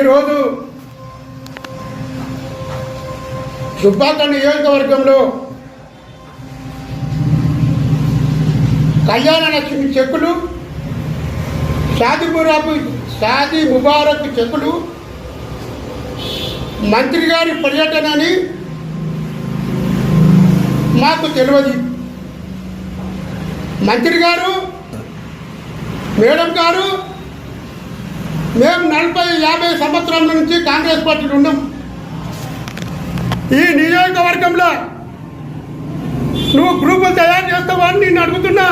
ఈరోజు దుబ్బాక నియోజకవర్గంలో కళ్యాణ లక్ష్మి చెక్కులు, షాదీ ముబారక్ చెక్కులు, మంత్రి గారి పర్యటన అని మాకు తెలియదు. మంత్రి గారు, మేడం గారు, మేము 40-50 సంవత్సరాల నుంచి కాంగ్రెస్ పార్టీలో ఉన్నాం. ఈ నియోజకవర్గంలో నువ్వు గ్రూపులు తయారు చేస్తావా అని నేను అడుగుతున్నా.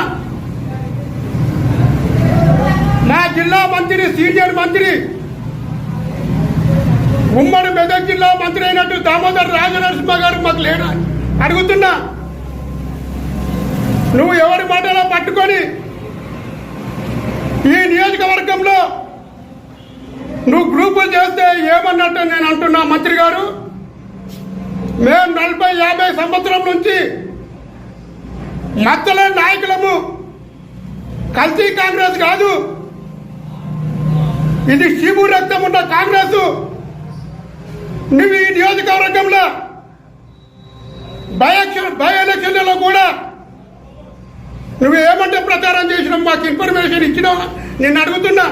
మా జిల్లా మంత్రి, సీనియర్ మంత్రి, ఉమ్మడి మెదక్ జిల్లా మంత్రి అయినట్టు దామోదర్ రాజనరసింహ గారు మాకు లేడా అడుగుతున్నా. నువ్వు ఎవరి మాటలో పట్టుకొని ఈ నియోజకవర్గంలో నువ్వు గ్రూపులు చేస్తే ఏమన్నట్టు నేను అంటున్నా. మంత్రి గారు, మేము 40-50 సంవత్సరం నుంచి మత్తల నాయకులము. కల్తీ కాంగ్రెస్ కాదు, ఇది శిబు రక్తం ఉన్న కాంగ్రెస్. నువ్వు ఈ నియోజకవర్గంలో బై ఎలక్షన్లలో కూడా నువ్వు ఏమంటే ప్రచారం చేసినావు, మాకు ఇన్ఫర్మేషన్ ఇచ్చినావా నేను అడుగుతున్నా.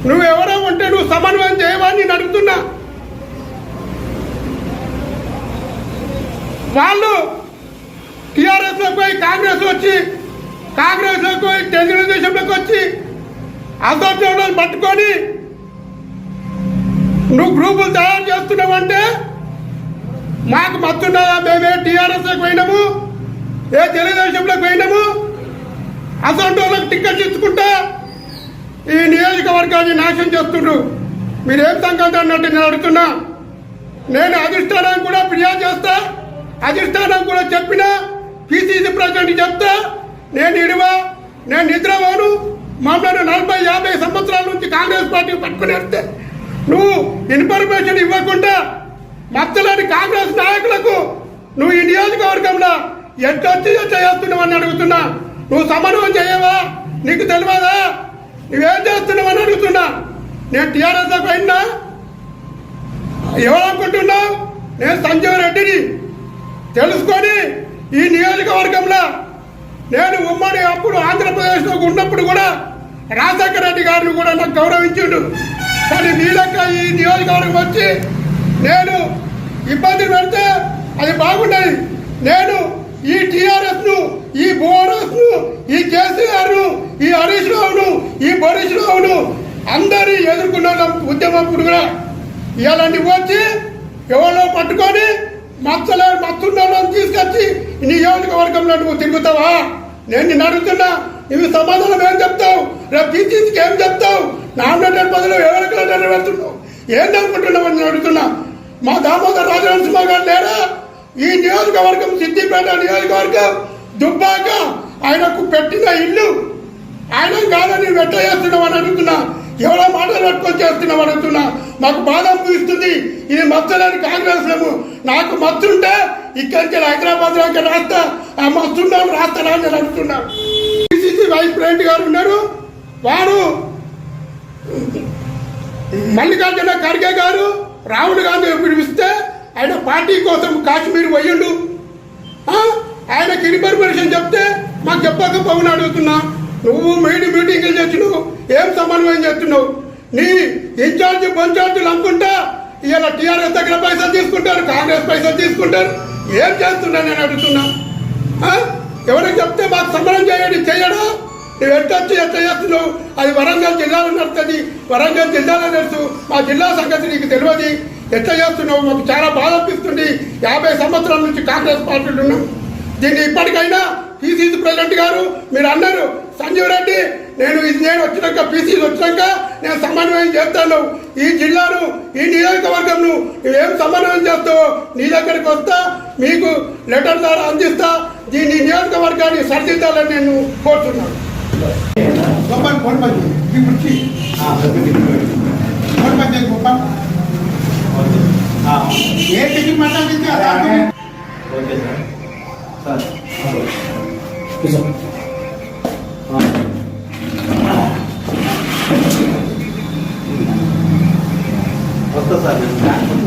నువ్వు ఎవరో ఉంటే నువ్వు సమన్వయం చేయవా నేను అడుగుతున్నా. వాళ్ళు టీఆర్ఎస్లోకి పోయి కాంగ్రెస్ వచ్చి, కాంగ్రెస్లోకి పోయి తెలుగుదేశంలోకి వచ్చి అసోసియేషన్ పట్టుకొని నువ్వు గ్రూపులు తయారు చేస్తున్నావంటే మాకు మత్తున్నదా? మేమే టీఆర్ఎస్లోకి పోయినాము, ఏ తెలుగుదేశంలోకి పోయినాము, అసోసియేషన్లకు టికెట్ ఇచ్చుకుంటా ఈ నియోజకవర్గాన్ని నాశనం చేస్తుండ్రు. మీరేం సంగతి అన్నట్టు నేను అడుగుతున్నా. నేను అధిష్టానానికి కూడా ఫిర్యాదు చేస్తా, అధిష్టానం కూడా చెప్పినా, పిసిసి ప్రెసిడెంట్ చెప్తా. నేను నిద్రపోను. మమ్మల్ని 40-50 సంవత్సరాల నుంచి కాంగ్రెస్ పార్టీ పట్టుకుని వస్తే నువ్వు ఇన్ఫర్మేషన్ ఇవ్వకుండా మత్తలేని కాంగ్రెస్ నాయకులకు నువ్వు ఈ నియోజకవర్గంలో ఎట్టొచ్చి చేస్తున్నావని అడుగుతున్నా. నువ్వు సమన్వయం చేయవా? నీకు తెలియదా? నువ్వేం చేస్తున్నావని అడుగుతున్నా. నేను టీఆర్ఎస్ పోయినా ఎవరనుకుంటున్నావు? నేను సంజీవ్ రెడ్డిని తెలుసుకొని ఈ నియోజకవర్గంలో నేను ఉమ్మడి అప్పుడు ఆంధ్రప్రదేశ్లో ఉన్నప్పుడు కూడా రాజశేఖర రెడ్డి గారిని కూడా నాకు గౌరవించిండు. కానీ మీ లెక్క ఈ నియోజకవర్గం వచ్చి నేను ఇబ్బంది పెడితే అది బాగుండదు. నేను ఈ టీఆర్ఎస్ను, ఈ బోరస్ను, ఈ కేసీఆర్ను, ఈ హరీష్ రావును, ఈ బరీష్ రావును అందరి ఎదుర్కొన్న ఉద్యమప్పుడు కూడా ఇవాళ నువ్వు వచ్చి ఎవరో పట్టుకొని మత్తున్నోళ్ళని తీసుకొచ్చి నియోజకవర్గంలో నువ్వు తిరుగుతావా? నేను నిన్ను అడుగుతున్నా. నువ్వు సమాధానం ఏం చెప్తావు? రేపు పిసిసికి ఏం చెప్తావు? నామినేటెడ్ పదవులు ఎవరికి నెరవేరుతున్నావు? ఏందనుకుంటున్నావు అని అడుగుతున్నా. మా దామోదర్ రాజనరసింహ గారు లేరా? ఈ నియోజకవర్గం సిద్దిపేట నియోజకవర్గం దుబ్బాక ఆయనకు పెట్టిన ఇల్లు ఆయన కాదని వెట్ట చేస్తున్నావు అని అడుగుతున్నా. ఎవరో మాటలు పట్టుకొని చేస్తున్నావు అడుగుతున్నా. మాకు బాధ అనిపిస్తుంది. ఇది మచ్చలేని కాంగ్రెస్ లేము. నాకు మత్తుంటే ఇక్కడి నుంచి హైదరాబాద్ దాకా రాస్తా, ఆ మత్తున్నాను రాస్తానా అని నేను అడుగుతున్నా. పిసిసి వైస్ ప్రెసిడెంట్ గారు ఉన్నారు, వారు మల్లికార్జున ఖర్గే గారు రాహుల్ గాంధీ పిలిపిస్తే ఆయన పార్టీ కోసం కాశ్మీర్ పోయిండు. ఆయనకి ఇన్ఫర్మేషన్ చెప్తే మాకు చెప్పకపోవని అడుగుతున్నా. నువ్వు మీటింగ్లు చేస్తున్నావు, ఏం సమన్వయం చేస్తున్నావు? నీ ఇన్ఛార్జి పంచాయతీలు అనుకుంటా ఇలా టీఆర్ఎస్ దగ్గర పైసలు తీసుకుంటారు, కాంగ్రెస్ పైసలు తీసుకుంటారు. ఏం చేస్తున్నా నేను అడుగుతున్నా. ఎవరికి చెప్తే మాకు సమన్వయం చేయడా? నువ్వు ఎట్లా చేస్తున్నావు? అది వరంగల్ జిల్లాలో నడుస్తుంది, వరంగల్ జిల్లాలో నడుస్తూ మా జిల్లా సంగతి నీకు తెలియదు. ఎట్లా చేస్తున్నావు? మాకు చాలా బాధ అనిపిస్తుంది. 50 సంవత్సరాల నుంచి కాంగ్రెస్ పార్టీలు ఉన్నాం. దీన్ని ఇప్పటికైనా పిసిసి ప్రెసిడెంట్ గారు మీరు అన్నారు, సంజీవ్ రెడ్డి నేను వచ్చినాక పిసిసి వచ్చినాక నేను సమన్వయం చేస్తాను. ఈ జిల్లాను, ఈ నియోజకవర్గంను నువ్వేం సమన్వయం చేస్తావో నీ దగ్గరికి వస్తా, మీకు లెటర్ ద్వారా అందిస్తా. దీన్ని నియోజకవర్గాన్ని సరిదిద్దాలని నేను కోరుతున్నాను. సార్ నేను